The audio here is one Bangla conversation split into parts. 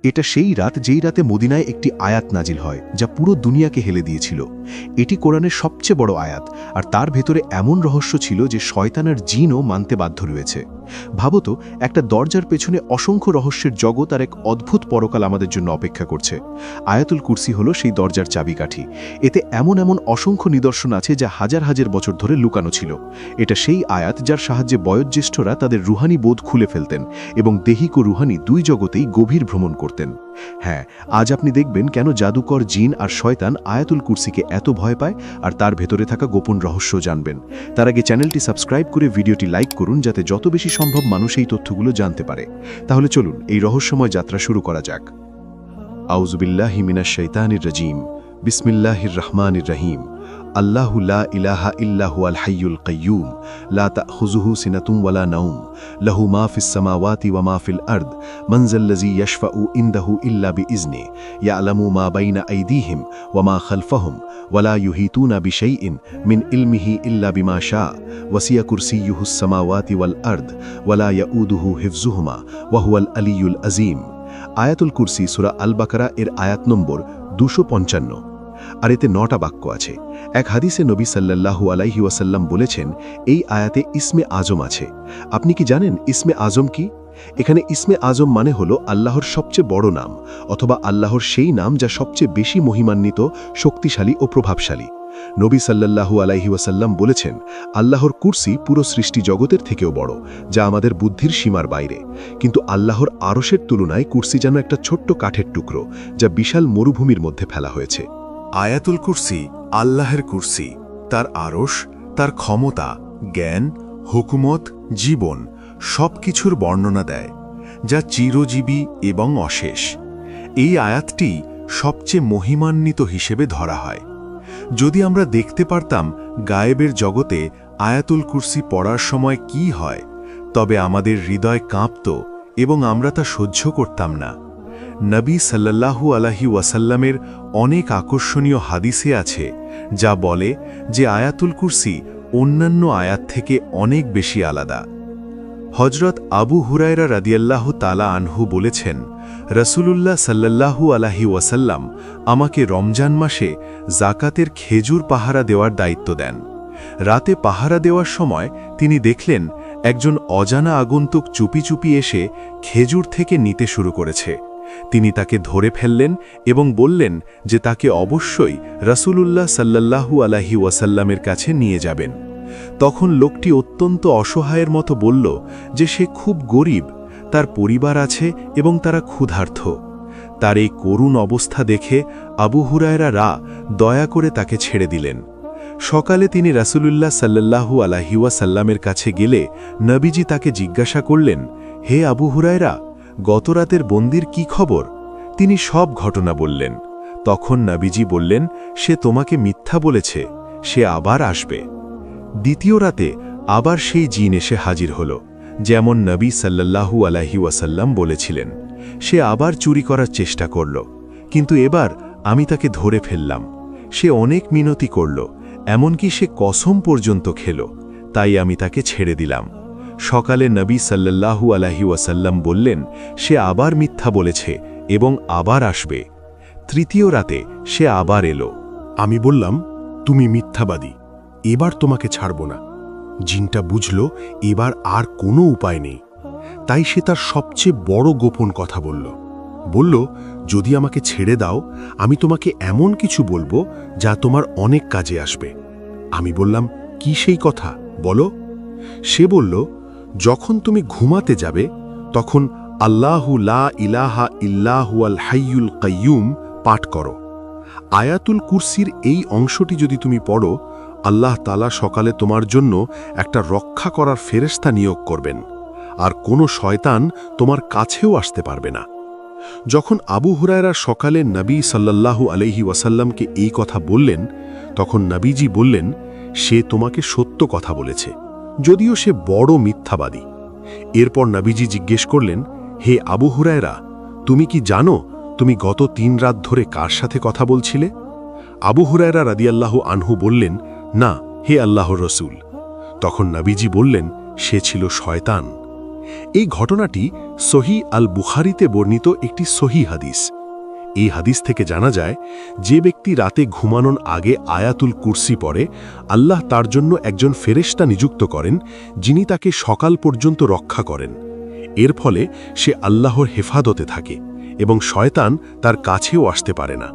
এটা সেই রাত যেই রাতে মদিনায় একটি আয়াত নাজিল হয় যা পুরো দুনিয়াকে হেলে দিয়েছিল। এটি কোরআনের সবচেয়ে বড় আয়াত, আর তার ভেতরে এমন রহস্য ছিল যে শয়তান আর জিনও মানতে বাধ্য রয়েছে। ভাবতো, একটা দরজার পেছনে অসংখ্য রহস্যের জগৎ আর এক অদ্ভুত পরকাল আমাদের জন্য অপেক্ষা করছে। আয়াতুল কুরসি হলো সেই দরজার চাবিকাঠি। এতে এমন এমন অসংখ্য নিদর্শন আছে যা হাজার হাজার বছর ধরে লুকানো ছিল। এটা সেই আয়াত যার সাহায্যে বয়োজ্যেষ্ঠরা তাদের রুহানি বোধ খুলে ফেলতেন এবং দেহিক ও রুহানি দুই জগতেই গভীর ভ্রমণ করতেন। হ্যাঁ, আজ আপনি দেখবেন কেন জাদুকর, জিন আর শয়তান আয়াতুল কুরসিকে এত ভয় পায়, আর তার ভেতরে থাকা গোপন রহস্য জানবেন। তার আগে চ্যানেলটি সাবস্ক্রাইব করে ভিডিওটি লাইক করুন, যাতে যত বেশি সম্ভব মানুষ এই তথ্যগুলো জানতে পারে। তাহলে চলুন এই রহস্যময় যাত্রা শুরু করা যাক। আউযু বিল্লাহি মিনাশ শাইতানির রাজিম। বিসমিল্লাহির রহমানির রহিম। আল্লাহু লা ইলাহা ইল্লা হুয়াল হাইয়ুল কাইয়্যুম লা তাখুযুহু সিনাতুন ওয়ালা নাওম লাহু মা ফিস সামাওয়াতি ওয়া মা ফিল আরদ মান যাল্লাযী ইয়াশফাউ ইনদাহু ইল্লা বিইজনি ইয়ালামু মা বাইনা আইদিহিম ওয়া মা খালফাহুম ওয়া লা ইউহিতুনা বিশাইইন মিন ইলমিহি ইল্লা বিমা শাআ ওয়াসিয়া কুরসিয়্যুহুস সামাওয়াতি ওয়াল আরদ ওয়া লা ইয়াউদুহু হিফযুহুমা ওয়া হুয়াল আলিয়্যুল আযীম। আয়াতুল কুরসি সূরা আল বাকারা এর আয়াত নম্বর 255, আর এতে 9টা বাক্য আছে। এক হাদিসে নবী সাল্লাল্লাহু আলাইহি ওয়াসাল্লাম বলেছেন, এই আয়াতে ইসমে আজম আছে। আপনি কি জানেন ইসমে আজম কি? এখানে ইসমে আজম মানে হলো আল্লাহর সবচেয়ে বড় নাম, অথবা আল্লাহর সেই নাম যা সবচেয়ে বেশি মহিমান্বিত, শক্তিশালী ও প্রভাবশালী। নবী সাল্লাল্লাহু আলাইহি ওয়াসাল্লাম বলেছেন, আল্লাহর কুরসি পুরো সৃষ্টি জগতের থেকেও বড়, যা আমাদের বুদ্ধির সীমার বাইরে। কিন্তু আল্লাহর আরশের তুলনায় কুরসি যেন একটা ছোট্ট কাঠের টুকরো, যা বিশাল মরুভূমির মধ্যে ফেলা হয়েছে। আয়াতুল কুরসি আল্লাহের কুরসি, তার আরশ, তার ক্ষমতা, জ্ঞান, হুকুমত, জীবন সবকিছুর বর্ণনা দেয়, যা চিরজীবী এবং অশেষ। এই আয়াতটি সবচেয়ে মহিমান্বিত হিসেবে ধরা হয়। যদি আমরা দেখতে পারতাম গায়েবের জগতে আয়াতুল কুরসি পড়ার সময় কি হয়, তবে আমাদের হৃদয় কাঁপত এবং আমরা তা সহ্য করতাম না। নবী সাল্লাল্লাহু আলাইহি ওয়াসাল্লামের অনেক আকর্ষণীয় হাদিসে আছে যা বলে যে আয়াতুল কুরসি অন্যান্য আয়াত থেকে অনেক বেশি আলাদা। হযরত আবু হুরায়রা রাদিয়াল্লাহু তাআলা আনহু বলেছেন, রাসূলুল্লাহ সাল্লাল্লাহু আলাইহি ওয়াসাল্লাম আমাকে রমজান মাসে যাকাতের খেজুর পাহারা দেওয়ার দায়িত্ব দেন। রাতে পাহারা দেওয়ার সময় তিনি দেখলেন একজন অজানা আগন্তুক চুপি চুপি এসে খেজুর থেকে নিতে শুরু করেছে। তিনি তাকে ধরে ফেললেন এবং বললেন যে তাকে অবশ্যই রাসূলুল্লাহ সাল্লাল্লাহু আলাইহি ওয়াসাল্লামের কাছে নিয়ে যাবেন। তখন লোকটি অত্যন্ত অসহায়ের মতো বলল যে সে খুব গরিব, তার পরিবার আছে এবং তারা ক্ষুধার্ত। তার এই করুণ অবস্থা দেখে আবু হুরায়রা দয়া করে তাকে ছেড়ে দিলেন। সকালে তিনি রাসূলুল্লাহ সাল্লাল্লাহু আলাইহি ওয়াসাল্লামের কাছে গেলে নবীজি তাকে জিজ্ঞাসা করলেন, হে আবু হুরায়রা, গতরাতের বন্দির কি খবর? তিনি সব ঘটনা বললেন। তখন নবীজি বললেন, সে তোমাকে মিথ্যা বলেছে, সে আবার আসবে। দ্বিতীয় রাতে আবার সেই জিন এসে হাজির হল, যেমন নবী সাল্লাল্লাহু আলাইহি ওয়াসাল্লাম বলেছিলেন। সে আবার চুরি করার চেষ্টা করল, কিন্তু এবার আমি তাকে ধরে ফেললাম। সে অনেক মিনতি করল, এমনকি সে কসম পর্যন্ত খেল, তাই আমি তাকে ছেড়ে দিলাম। সকালে নবী সাল্লাল্লাহু আলাইহি ওয়াসাল্লাম বললেন, সে আবার মিথ্যা বলেছে এবং আবার আসবে। তৃতীয় রাতে সে আবার এলো। আমি বললাম, তুমি মিথ্যাবাদী, এবার তোমাকে ছাড়ব না। জিনটা বুঝল এবার আর কোনো উপায় নেই, তাই সে তার সবচেয়ে বড় গোপন কথা বলল, যদি আমাকে ছেড়ে দাও, আমি তোমাকে এমন কিছু বলবো যা তোমার অনেক কাজে আসবে। আমি বললাম, কি সেই কথা, বলো। সে বলল, যখন তুমি ঘুমাতে যাবে তখন আল্লাহু লা ইলাহা ইল্লা হুয়াল হাইয়ুল কাইয়্যুম পাঠ করো। আয়াতুল কুরসির এই অংশটি যদি তুমি পড়ো, আল্লাহ তাআলা সকালে তোমার জন্য একটা রক্ষা করার ফেরেশতা নিয়োগ করবেন, আর কোনো শয়তান তোমার কাছেও আসতে পারবে না। যখন আবু হুরায়রা সকালে নবী সাল্লাল্লাহু আলাইহি ওয়াসাল্লামকে এই কথা বললেন, তখন নবীজি বললেন, সে তোমাকে সত্য কথা বলেছে, যদিও সে বড় মিথ্যাবাদী। এরপর নবীজি জিজ্ঞেস করলেন, হে আবু হুরায়রা, তুমি কি জানো তুমি গত 3 রাত ধরে কার সাথে কথা বলছিলে? আবু হুরায়রা রাদিয়াল্লাহু আনহু বললেন, না হে আল্লাহর রসূল। তখন নবীজি বললেন, সে ছিল শয়তান। এই ঘটনাটি সহি আল বুখারিতে বর্ণিত একটি সহি হাদিস। এই হাদিস থেকে জানা যায়, যে ব্যক্তি রাতে ঘুমানোর আগে আয়াতুল কুরসি পড়ে, আল্লাহ তার জন্য একজন ফেরেশতা নিযুক্ত করেন, যিনি তাকে সকাল পর্যন্ত রক্ষা করেন। এর ফলে সে আল্লাহর হেফাজতে থাকে এবং শয়তান তার কাছেও আসতে পারে না।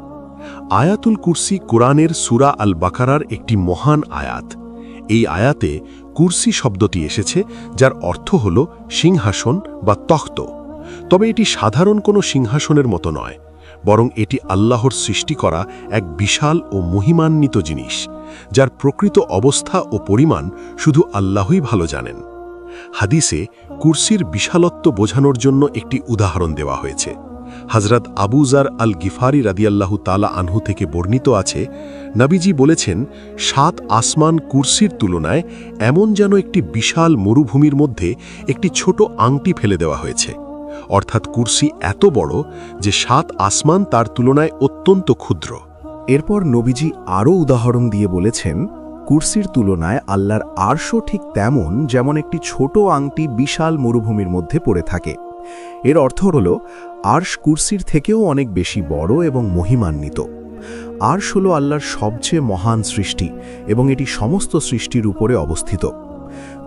আয়াতুল কুরসি কোরআনের সূরা আল বাকারার একটি মহান আয়াত। এই আয়াতে কুরসি শব্দটি এসেছে, যার অর্থ হল সিংহাসন বা তখ্ত। তবে এটি সাধারণ কোনো সিংহাসনের মতো নয়, বরং এটি আল্লাহর সৃষ্টি করা এক বিশাল ও মহিমান্বিত জিনিস, যার প্রকৃত অবস্থা ও পরিমাণ শুধু আল্লাহই ভালো জানেন। হাদিসে কুরসির বিশালত্ব বোঝানোর জন্য একটি উদাহরণ দেওয়া হয়েছে। হযরত আবু যার আল গিফারি রাদিয়াল্লাহু তাআলা আনহু থেকে বর্ণিত আছে, নবীজি বলেছেন, 7 আসমান কুরসির তুলনায় এমন যেন একটি বিশাল মরুভূমির মধ্যে একটি ছোট আংটি ফেলে দেওয়া হয়েছে। অর্থাৎ কুরসি এত বড় যে 7 আসমান তার তুলনায় অত্যন্ত ক্ষুদ্র। এরপর নবীজি আরও উদাহরণ দিয়ে বলেছেন, কুরসির তুলনায় আল্লাহর আরশও ঠিক তেমন যেমন একটি ছোট আংটি বিশাল মরুভূমির মধ্যে পড়ে থাকে। এর অর্থ হল আরশ কুরসির থেকেও অনেক বেশি বড় এবং মহিমান্বিত। আরশ হল আল্লাহর সবচেয়ে মহান সৃষ্টি এবং এটি সমস্ত সৃষ্টির উপরে অবস্থিত।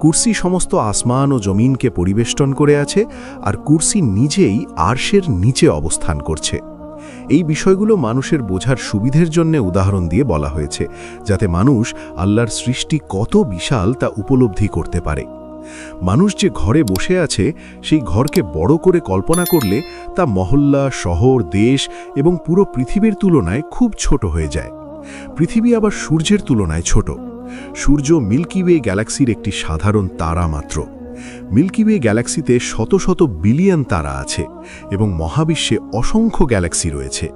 কুরসি সমস্ত আসমান ও জমিনকে পরিবেষ্টন করে আছে, আর কুরসি নিজেই আরশের নিচে অবস্থান করছে। এই বিষয়গুলো মানুষের বোঝার সুবিধের জন্য উদাহরণ দিয়ে বলা হয়েছে, যাতে মানুষ আল্লাহর সৃষ্টি কত বিশাল তা উপলব্ধি করতে পারে। মানুষ যে ঘরে বসে আছে, সেই ঘরকে বড় করে কল্পনা করলে তা মহল্লা, শহর, দেশ এবং পুরো পৃথিবীর তুলনায় খুব ছোট হয়ে যায়। পৃথিবী আবার সূর্যের তুলনায় ছোট। সূর্য মিল্কি ওয়ে গ্যালাক্সির একটি সাধারণ তারা মাত্র। মিল্কি ওয়ে গ্যালাক্সিতে শত শত বিলিয়ন তারা আছে এবং মহাবিশ্বে অসংখ্য গ্যালাক্সি রয়েছে।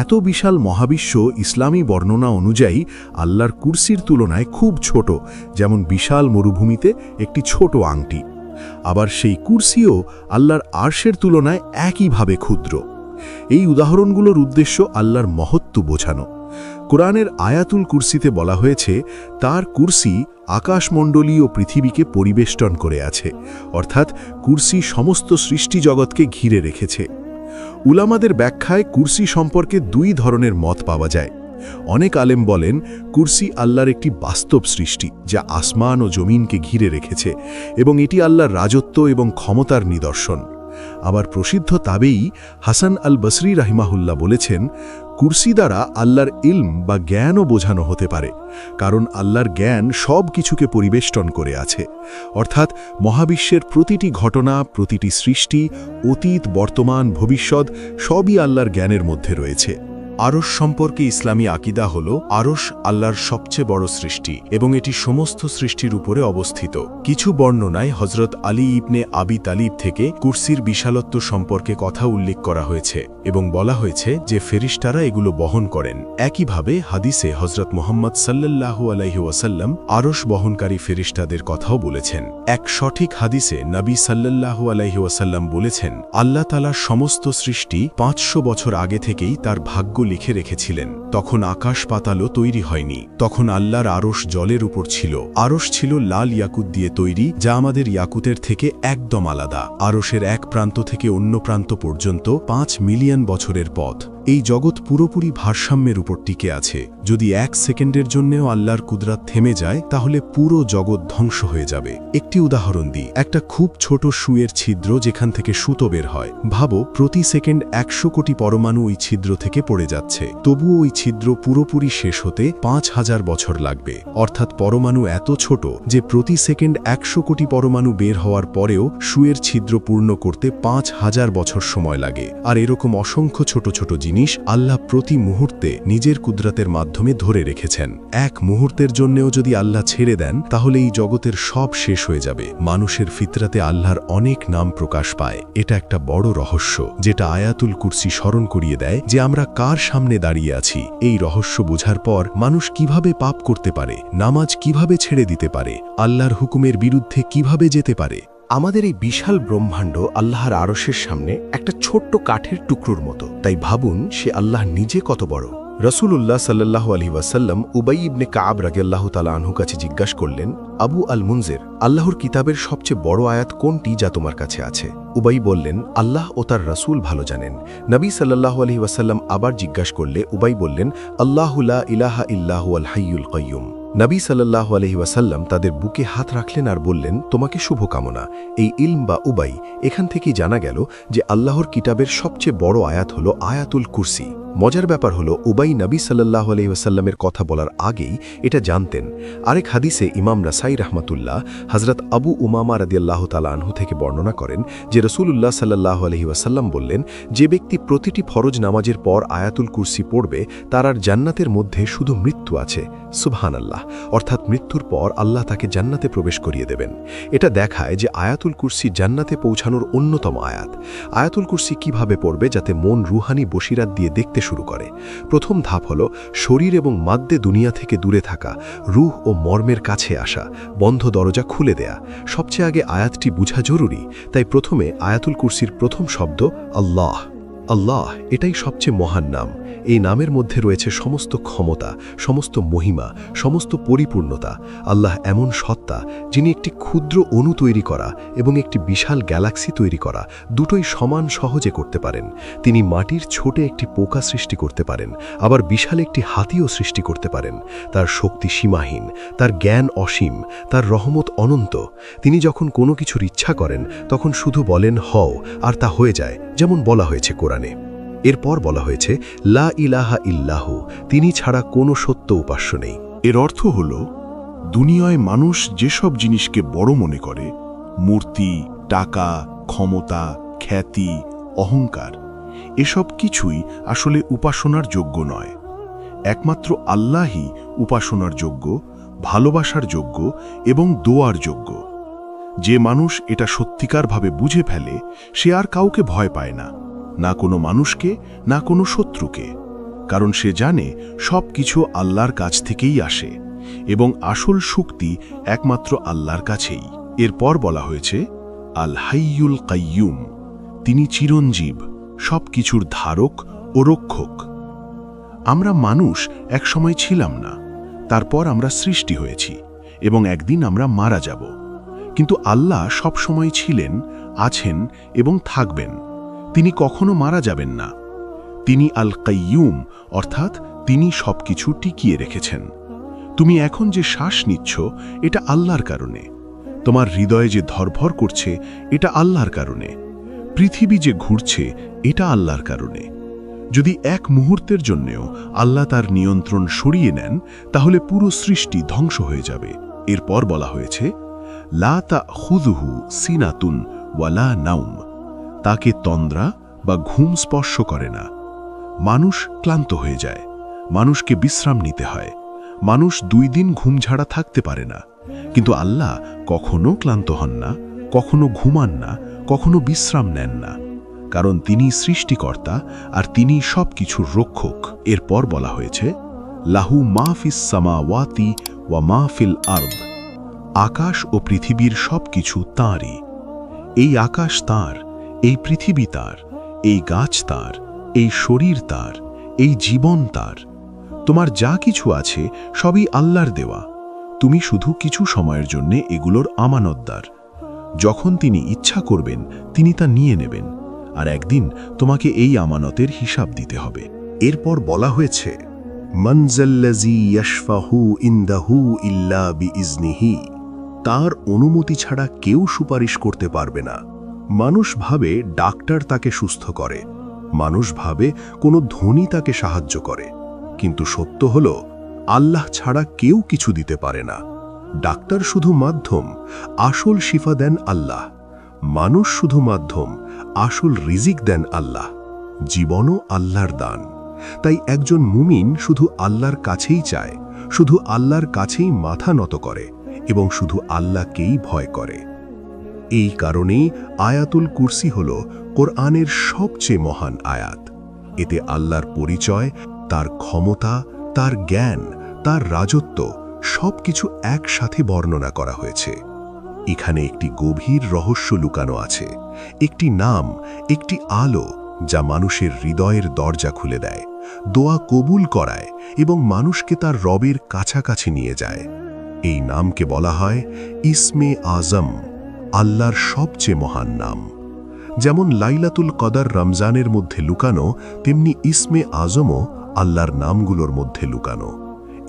এত বিশাল মহাবিশ্ব ইসলামী বর্ণনা অনুযায়ী আল্লাহর কুরসির তুলনায় খুব ছোট, যেমন বিশাল মরুভূমিতে একটি ছোট আংটি। আবার সেই কুরসিও আল্লাহর আরশের তুলনায় একইভাবে ক্ষুদ্র। এই উদাহরণগুলোর উদ্দেশ্য আল্লাহর মহত্ব বোঝানো। কোরআনের আয়াতুল কুরসিতে বলা হয়েছে, তার কুরসি আকাশমণ্ডলী ও পৃথিবীকে পরিবেষ্টন করে আছে, অর্থাৎ কুরসি সমস্ত সৃষ্টি জগৎকে ঘিরে রেখেছে। উলামাদের ব্যাখ্যায় কুরসি সম্পর্কে 2 ধরনের মত পাওয়া যায়। অনেক আলেম বলেন, কুরসি আল্লাহর একটি বাস্তব সৃষ্টি, যা আসমান ও জমিনকে ঘিরে রেখেছে এবং এটি আল্লাহর রাজত্ব এবং ক্ষমতার নিদর্শন। আবার প্রসিদ্ধ তাবেঈ হাসান আল বসরি রাহিমাহুল্লাহ বলেছেন, কুরসি দ্বারা আল্লাহর ইলম বা জ্ঞানও বোঝানো হতে পারে, কারণ আল্লাহর জ্ঞান সব কিছুকে পরিবেষ্টন করে আছে। অর্থাৎ মহাবিশ্বের প্রতিটি ঘটনা, প্রতিটি সৃষ্টি, অতীত, বর্তমান, ভবিষ্যৎ সবই আল্লাহর জ্ঞানের মধ্যে রয়েছে। আরশ সম্পর্কে ইসলামী আকিদা হল, আরশ আল্লাহর সবচেয়ে বড় সৃষ্টি এবং এটি সমস্ত সৃষ্টির উপরে অবস্থিত। কিছু বর্ণনায় হযরত আলী ইবনে আবি তালিব থেকে কুরসির বিশালত্ব সম্পর্কে কথা উল্লেখ করা হয়েছে এবং বলা হয়েছে যে ফেরেশতারা এগুলো বহন করেন। একইভাবে হাদিসে হযরত মুহাম্মদ সাল্লাল্লাহু আলাইহি ওয়াসাল্লাম আরশ বহনকারী ফেরেশতাদের কথাও বলেছেন। এক সঠিক হাদিসে নবী সাল্লাল্লাহু আলাইহি ওয়াসাল্লাম বলেছেন, আল্লাহ তাআলার সমস্ত সৃষ্টি 500 বছর আগে থেকেই তার ভাগ্য লিখে রেখেছিলেন। তখন আকাশ পাতালও তৈরি হয়নি। তখন আল্লাহর আরশ জলের উপর ছিল। আরশ ছিল লাল ইয়াকুত দিয়ে তৈরি, যা আমাদের ইয়াকুতের থেকে একদম আলাদা। আরশের এক প্রান্ত থেকে অন্য প্রান্ত পর্যন্ত 5 মিলিয়ন বছরের পথ। এই জগৎ পুরোপুরি ভারসাম্যের উপর টিকে আছে। যদি 1 সেকেন্ডের জন্যও আল্লাহর কুদরত থেমে যায়, তাহলে পুরো জগৎ ধ্বংস হয়ে যাবে। একটি উদাহরণ দিই, একটা খুব ছোট সুইয়ের ছিদ্র যেখান থেকে সুতো বের হয়। ভাবো, প্রতি সেকেন্ড 100 কোটি পরমাণু ওই ছিদ্র থেকে পড়ে যাচ্ছে। তবুও ওই ছিদ্র পুরোপুরি শেষ হতে 5000 বছর লাগবে। অর্থাৎ পরমাণু এত ছোট যে প্রতি সেকেন্ড 100 কোটি পরমাণু বের হওয়ার পরেও সুইয়ের ছিদ্র পূর্ণ করতে 5000 বছর সময় লাগে। আর এরকম অসংখ্য ছোট ছোট জিনিস আল্লাহ প্রতি মুহূর্তে নিজের কুদরতের মাধ্যমে ধরে রেখেছেন। এক মুহূর্তের জন্যেও যদি আল্লাহ ছেড়ে দেন, তাহলে এই জগতের সব শেষ হয়ে যাবে। মানুষের ফিতরাতে আল্লাহর অনেক নাম প্রকাশ পায়। এটা একটা বড় রহস্য, যেটা আয়াতুল কুরসি স্মরণ করিয়ে দেয় যে আমরা কার সামনে দাঁড়িয়ে আছি। এই রহস্য বোঝার পর মানুষ কিভাবে পাপ করতে পারে, নামাজ কিভাবে ছেড়ে দিতে পারে, আল্লাহর হুকুমের বিরুদ্ধে কিভাবে যেতে পারে। আমাদের এই বিশাল ব্রহ্মাণ্ড আল্লাহর আরশের সামনে একটা ছোট্ট কাঠের টুকরোর মতো। তাই ভাবুন, সে আল্লাহ নিজে কত বড়। রসুলুল্লাহ সাল্লাল্লাহু আলাইহি ওয়াসাল্লাম উবাই ইবনে কাব রাদিয়াল্লাহু তাআলা আনহু কাছে জিজ্ঞাসা করলেন, আবু আল মুনজির, আল্লাহর কিতাবের সবচেয়ে বড় আয়াত কোনটি যা তোমার কাছে আছে? উবাই বললেন, আল্লাহ ও তার রাসূল ভালো জানেন। নবী সাল্লাল্লাহু আলাইহি ওয়াসাল্লাম আবার জিজ্ঞাসা করলে উবাই বললেন, আল্লাহু লা ইলাহা ইল্লাহু আল হাইয়ুল কাইয়ুম। নবী সাল্লাল্লাহু আলাইহি ওয়াসাল্লাম তাদের বুকে হাত রাখলেন আর বললেন, তোমাকে শুভকামনা। এই ইলম বা উবাই, এখান থেকেই জানা গেল যে আল্লাহর কিতাবের সবচেয়ে বড় আয়াত হল আয়াতুল কুরসি। মজার ব্যাপার হলো উবাই নবী সাল্লাল্লাহু আলাইহি ওয়াসাল্লামের কথা বলার আগেই এটা জানতেন। আরেক হাদিসে ইমাম নাসাই রাহমাতুল্লাহ হযরত আবু উমামা রাদিয়াল্লাহু তাআলা আনহু থেকে বর্ণনা করেন যে রাসূলুল্লাহ সাল্লাল্লাহু আলাইহি ওয়াসাল্লাম বললেন, যে ব্যক্তি প্রতিটি ফরজ নামাজের পর আয়াতুল কুরসি পড়বে তার আর জান্নাতের মধ্যে শুধু মৃত্যু আছে। সুবহানাল্লাহ, অর্থাৎ মৃত্যুর পর আল্লাহ তাকে জান্নাতে প্রবেশ করিয়ে দেবেন। এটা দেখায় যে আয়াতুল কুরসি জান্নাতে পৌঁছানোর অন্যতম আয়াত। আয়াতুল কুরসি কিভাবে পড়বে যাতে মন রুহানি বশিরাত দিয়ে দেখতে শুরু করে? প্রথম ধাপ হলো শরীর এবং মাদ্দে দুনিয়া থেকে দূরে থাকা, রূহ ও মর্মের কাছে আসা, বন্ধ দরজা খুলে দেয়া। সবচেয়ে আগে আয়াতটি বোঝা জরুরি, তাই প্রথমে আয়াতুল কুরসির প্রথম শব্দ আল্লাহ। আল্লাহ এটাই সবচেয়ে মহান নাম। এই নামের মধ্যে রয়েছে সমস্ত ক্ষমতা, সমস্ত মহিমা, সমস্ত পরিপূর্ণতা। আল্লাহ এমন সত্তা যিনি একটি ক্ষুদ্র অণু তৈরি করা এবং একটি বিশাল গ্যালাক্সি তৈরি করা দুটোই সমান সহজে করতে পারেন। তিনি মাটির ছোট একটি পোকা সৃষ্টি করতে পারেন, আবার বিশাল একটি হাতিও সৃষ্টি করতে পারেন। তার শক্তি সীমাহীন, তার জ্ঞান অসীম, তার রহমত অনন্ত। তিনি যখন কোনো কিছুর ইচ্ছা করেন তখন শুধু বলেন হও, আর তা হয়ে যায়, যেমন বলা হয়েছে কোরআনে। এরপর বলা হয়েছে লা ইলাহা ইল্লাহু, তিনি ছাড়া কোনো সত্য উপাস্য নেই। এর অর্থ হল দুনিয়ায় মানুষ যেসব জিনিসকে বড় মনে করে, মূর্তি, টাকা, ক্ষমতা, খ্যাতি, অহংকার, এসব কিছুই আসলে উপাসনার যোগ্য নয়। একমাত্র আল্লাহই উপাসনার যোগ্য, ভালোবাসার যোগ্য এবং দোয়ার যোগ্য। যে মানুষ এটা সত্যিকারভাবে বুঝে ফেলে সে আর কাউকে ভয় পায় না, না কোনো মানুষকে, না কোনো শত্রুকে। কারণ সে জানে সব কিছু আল্লাহর কাছ থেকেই আসে এবং আসল শক্তি একমাত্র আল্লাহর কাছেই। এরপর বলা হয়েছে আল হাইয়ুল কাইয়ুম, তিনি চিরঞ্জীব, সব কিছুর ধারক ও রক্ষক। আমরা মানুষ একসময় ছিলাম না, তারপর আমরা সৃষ্টি হয়েছি এবং একদিন আমরা মারা যাব। কিন্তু আল্লাহ সব সময় ছিলেন, আছেন এবং থাকবেন। তিনি কখনো মারা যাবেন না। তিনি আল কাইয়ুম, অর্থাৎ তিনি সবকিছু টিকিয়ে রেখেছেন। তুমি এখন যে শ্বাস নিচ্ছ এটা আল্লাহর কারণে। তোমার হৃদয়ে যে ধরফর করছে এটা আল্লাহর কারণে। পৃথিবী যে ঘুরছে এটা আল্লাহর কারণে। যদি এক মুহূর্তের জন্যেও আল্লাহ তার নিয়ন্ত্রণ সরিয়ে নেন তাহলে পুরো সৃষ্টি ধ্বংস হয়ে যাবে। এরপর বলা হয়েছে লা তাখুযুহু সিনাতুন ওয়ালা নাউম, তাকে তন্দ্রা বা ঘুম স্পর্শ করে না। মানুষ ক্লান্ত হয়ে যায়, মানুষকে বিশ্রাম নিতে হয়। মানুষ 2 দিন ঘুম ছাড়া থাকতে পারে না, কিন্তু আল্লাহ কখনো ক্লান্ত হন না, কখনো ঘুমান না, কখনো বিশ্রাম নেন না, কারণ তিনি সৃষ্টিকর্তা আর তিনি সব কিছুর রক্ষক। এরপর বলা হয়েছে লাহু মা ফিস সামাওয়াতি ওয়া মা ফিল আরদ, আকাশ ও পৃথিবীর সব কিছু তাঁরই। এই আকাশ তাঁর, এই পৃথিবী তাঁর, এই গাছ তাঁর, এই শরীর তাঁর, এই জীবন তাঁর। তোমার যা কিছু আছে সবই আল্লাহর দেওয়া। তুমি শুধু কিছু সময়ের জন্য এগুলোর আমানতদার। যখন তিনি ইচ্ছা করবেন তিনি তা নিয়ে নেবেন, আর একদিন তোমাকে এই আমানতের হিসাব দিতে হবে। এরপর বলা হয়েছে মানজাল্লাযী ইয়াশফাহু ইনদাহু ইল্লা বিইজনিহি, তার অনুমতি ছাড়া কেউ সুপারিশ করতে পারবে না। মানুষ ভাবে ডাক্তার তাকে সুস্থ করে, মানুষ ভাবে কোনো ধনী তাকে সাহায্য করে, কিন্তু সত্য হল আল্লাহ ছাড়া কেউ কিছু দিতে পারে না। ডাক্তার শুধু মাধ্যম, আসল শিফা দেন আল্লাহ। মানুষ শুধু মাধ্যম, আসল রিজিক দেন আল্লাহ। জীবনও আল্লাহর দান। তাই একজন মুমিন শুধু আল্লাহর কাছেই চায়, শুধু আল্লাহর কাছেই মাথা নত করে এবং শুধু আল্লাহকেই ভয় করে। এই কারণেই আয়াতুল কুরসি হল কোরআনের সবচেয়ে মহান আয়াত। এতে আল্লাহর পরিচয়, তার ক্ষমতা, তার জ্ঞান, তার রাজত্ব সবকিছু একসাথে বর্ণনা করা হয়েছে। এখানে একটি গভীর রহস্য লুকানো আছে, একটি নাম, একটি আলো যা মানুষের হৃদয়ের দরজা খুলে দেয়, দোয়া কবুল করায় এবং মানুষকে তার রবের কাছাকাছি নিয়ে যায়। এই নামকে বলা হয় ইসমে আজম, আল্লাহর সবচেয়ে মহান নাম। যেমন লাইলাতুল কদর রমজানের মধ্যে লুকানো, তেমনি ইসমে আজমও আল্লাহর নামগুলোর মধ্যে লুকানো।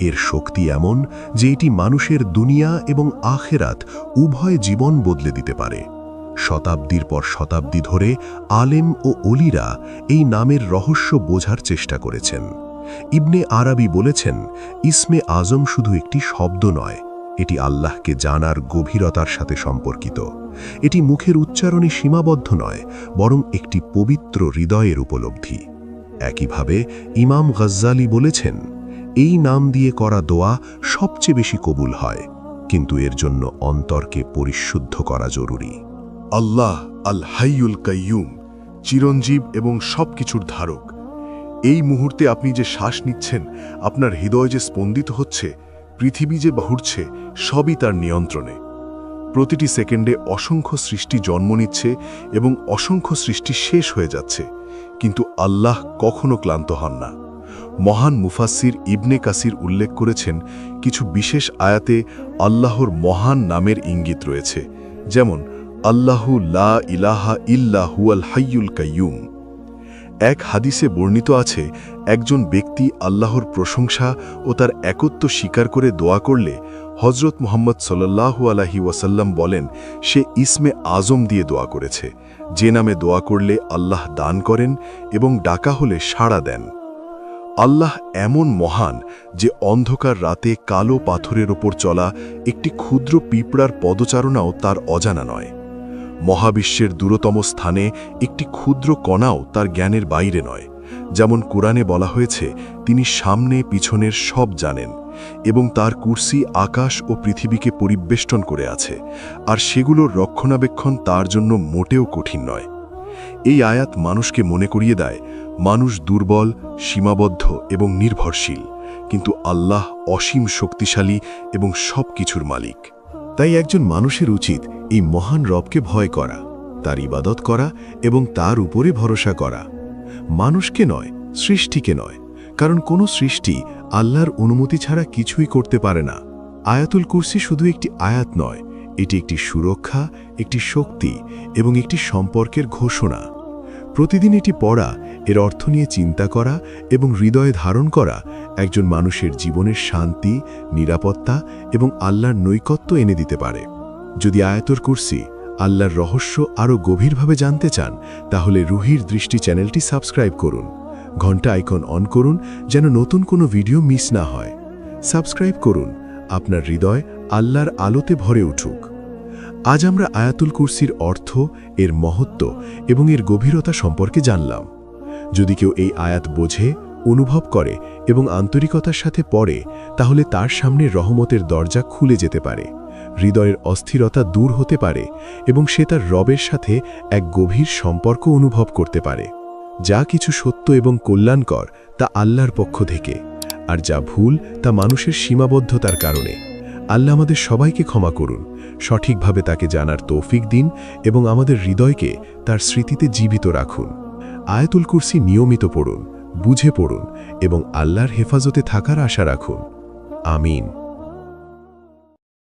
এর শক্তি এমন যে এটি মানুষের দুনিয়া এবং আখেরাত উভয় জীবন বদলে দিতে পারে। শতাব্দীর পর শতাব্দী ধরে আলেম ও অলিরা এই নামের রহস্য বোঝার চেষ্টা করেছেন। ইবনে আরাবী বলেছেন, ইসমে আজম শুধু একটি শব্দ নয়, এটি আল্লাহকে জানার গভীরতার সাথে সম্পর্কিত। এটি মুখের উচ্চারণে সীমাবদ্ধ নয়, বরং একটি পবিত্র হৃদয়ের উপলব্ধি। একইভাবে ইমাম গজ্জালি বলেছেন, এই নাম দিয়ে করা দোয়া সবচেয়ে বেশি কবুল হয়, কিন্তু এর জন্য অন্তরকে পরিশুদ্ধ করা জরুরি। আল্লাহ আল হাইয়ুল কাইয়ুম, চিরঞ্জীব এবং সবকিছুর ধারক। এই মুহূর্তে আপনি যে শ্বাস নিচ্ছেন, আপনার হৃদয় যে স্পন্দিত হচ্ছে, পৃথিবী যে ঘুরছে, সবই তার নিয়ন্ত্রণে। প্রতিটি সেকেন্ডে অসংখ্য সৃষ্টি জন্ম নিচ্ছে এবং অসংখ্য সৃষ্টি শেষ হয়ে যাচ্ছে, কিন্তু আল্লাহ কখনো ক্লান্ত হন না। মহান মুফাসসির ইবনে কাসির উল্লেখ করেছেন, কিছু বিশেষ আয়াতে আল্লাহর মহান নামের ইঙ্গিত রয়েছে, যেমন আল্লাহু লা ইলাহা ইল্লা হুয়াল হাইয়ুল কাইয়ুম। এক হাদিসে বর্ণিত আছে, একজন ব্যক্তি আল্লাহর প্রশংসা ও তার একত্ব স্বীকার করে দোয়া করলে হজরত মুহাম্মদ সাল্লাল্লাহু আলাইহি ওয়াসাল্লাম বলেন, সে ইসমে আজম দিয়ে দোয়া করেছে, যে নামে দোয়া করলে আল্লাহ দান করেন এবং ডাকা হলে সাড়া দেন। আল্লাহ এমন মহান যে অন্ধকার রাতে কালো পাথরের ওপর চলা একটি ক্ষুদ্র পিঁপড়ার পদচারণাও তার অজানা নয়। মহাবিশ্বের দূরতম স্থানে একটি ক্ষুদ্র কণাও তার জ্ঞানের বাইরে নয়। যেমন কোরআনে বলা হয়েছে, তিনি সামনে পিছনের সব জানেন এবং তার কুরসি আকাশ ও পৃথিবীকে পরিবেষ্টন করে আছে, আর সেগুলোর রক্ষণাবেক্ষণ তার জন্য মোটেও কঠিন নয়। এই আয়াত মানুষকে মনে করিয়ে দেয়, মানুষ দুর্বল, সীমাবদ্ধ এবং নির্ভরশীল, কিন্তু আল্লাহ অসীম শক্তিশালী এবং সব কিছুর মালিক। তাই একজন মানুষের উচিত এই মহান রবকে ভয় করা, তার ইবাদত করা এবং তার উপরে ভরসা করা। মানুষকে নয়, সৃষ্টিকে নয়, কারণ কোনো সৃষ্টি আল্লাহর অনুমতি ছাড়া কিছুই করতে পারে না। আয়াতুল কুরসি শুধু একটি আয়াত নয়, এটি একটি সুরক্ষা, একটি শক্তি এবং একটি সম্পর্কের ঘোষণা। প্রতিদিন এটি পড়া, এর অর্থ নিয়ে চিন্তা করা এবং হৃদয়ে ধারণ করা একজন মানুষের জীবনের শান্তি, নিরাপত্তা এবং আল্লাহর নৈকট্য এনে দিতে পারে। যদি আয়াতুল কুরসি, আল্লাহর রহস্য আরও গভীরভাবে জানতে চান, তাহলে রুহির দৃষ্টি চ্যানেলটি সাবস্ক্রাইব করুন, ঘন্টা আইকন অন করুন যেন নতুন কোনো ভিডিও মিস না হয়। সাবস্ক্রাইব করুন, আপনার হৃদয় আল্লাহর আলোতে ভরে উঠুক। আজ আমরা আয়াতুল কুরসির অর্থ, এর মহত্ব এবং এর গভীরতা সম্পর্কে জানলাম। যদি কেউ এই আয়াত বোঝে, অনুভব করে এবং আন্তরিকতার সাথে পড়ে, তাহলে তার সামনে রহমতের দরজা খুলে যেতে পারে, হৃদয়ের অস্থিরতা দূর হতে পারে এবং সে তার রবের সাথে এক গভীর সম্পর্ক অনুভব করতে পারে। যা কিছু সত্য এবং কল্যাণকর তা আল্লাহর পক্ষ থেকে, আর যা ভুল তা মানুষের সীমাবদ্ধতার কারণে। আল্লাহ আমাদের সবাইকে ক্ষমা করুন, সঠিকভাবে তাকে জানার তৌফিক দিন এবং আমাদের হৃদয়কে তার স্মৃতিতে জীবিত রাখুন। আয়াতুল কুরসি নিয়মিত পড়ুন, বুঝে পড়ুন এবং আল্লাহর হেফাজতে থাকার আশা রাখুন। আমিন।